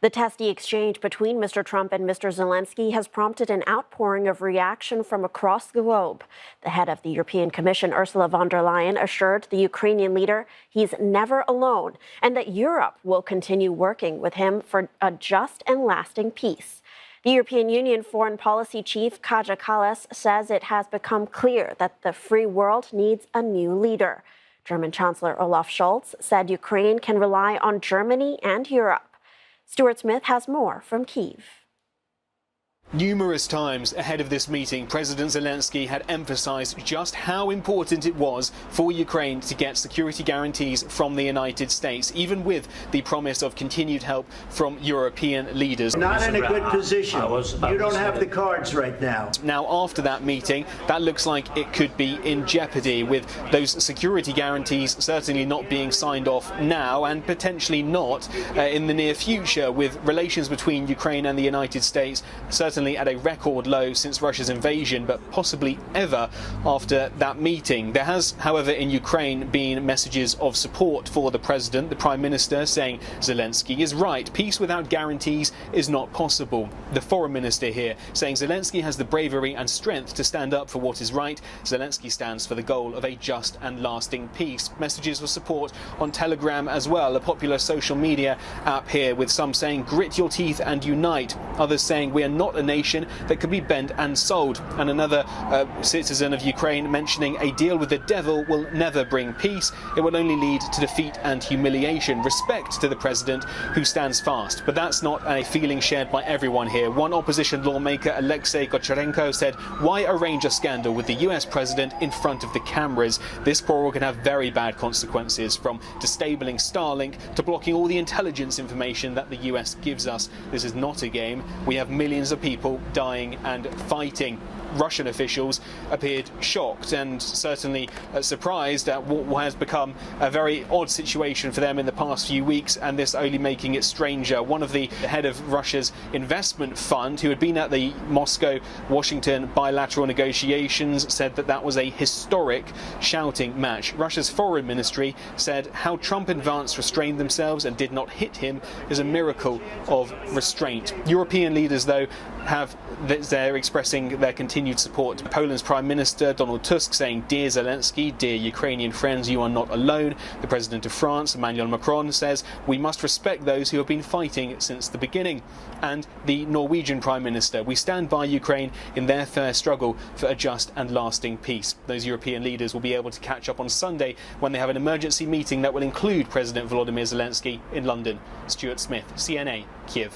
The testy exchange between Mr. Trump and Mr. Zelensky has prompted an outpouring of reaction from across the globe. The head of the European Commission, Ursula von der Leyen, assured the Ukrainian leader he's never alone and that Europe will continue working with him for a just and lasting peace. The European Union Foreign Policy Chief Kaja Kallas says it has become clear that the free world needs a new leader. German Chancellor Olaf Scholz said Ukraine can rely on Germany and Europe. Stuart Smith has more from Kyiv. Numerous times ahead of this meeting, President Zelensky had emphasized just how important it was for Ukraine to get security guarantees from the United States, even with the promise of continued help from European leaders. Not in a good position. You don't have the cards right now. Now, after that meeting, that looks like it could be in jeopardy, with those security guarantees certainly not being signed off now and potentially not in the near future, with relations between Ukraine and the United States certainly at a record low since Russia's invasion, but possibly ever after that meeting. There has, however, in Ukraine been messages of support for the president, the prime minister, saying Zelensky is right. Peace without guarantees is not possible. The foreign minister here saying Zelensky has the bravery and strength to stand up for what is right. Zelensky stands for the goal of a just and lasting peace. Messages of support on Telegram as well, a popular social media app here, with some saying grit your teeth and unite, others saying we are not a nation that could be bent and sold, and another citizen of Ukraine mentioning a deal with the devil will never bring peace, it will only lead to defeat and humiliation. Respect to the president who stands fast, but that's not a feeling shared by everyone here. One opposition lawmaker, Alexei Gocharenko, said, why arrange a scandal with the US president in front of the cameras? This quarrel can have very bad consequences, from disabling Starlink to blocking all the intelligence information that the US gives us. This is not a game. We have millions of people dying and fighting. Russian officials appeared shocked and certainly surprised at what has become a very odd situation for them in the past few weeks, and this only making it stranger. One of the head of Russia's investment fund, who had been at the Moscow-Washington bilateral negotiations, said that that was a historic shouting match. Russia's foreign ministry said how Trump and Vance restrained themselves and did not hit him is a miracle of restraint. European leaders, though, they're expressing their continued support. Poland's Prime Minister Donald Tusk saying, dear Zelensky, dear Ukrainian friends, you are not alone. The President of France, Emmanuel Macron, says we must respect those who have been fighting since the beginning. And the Norwegian Prime Minister, we stand by Ukraine in their fair struggle for a just and lasting peace. Those European leaders will be able to catch up on Sunday when they have an emergency meeting that will include President Volodymyr Zelensky in London. Stuart Smith, CNA, Kyiv.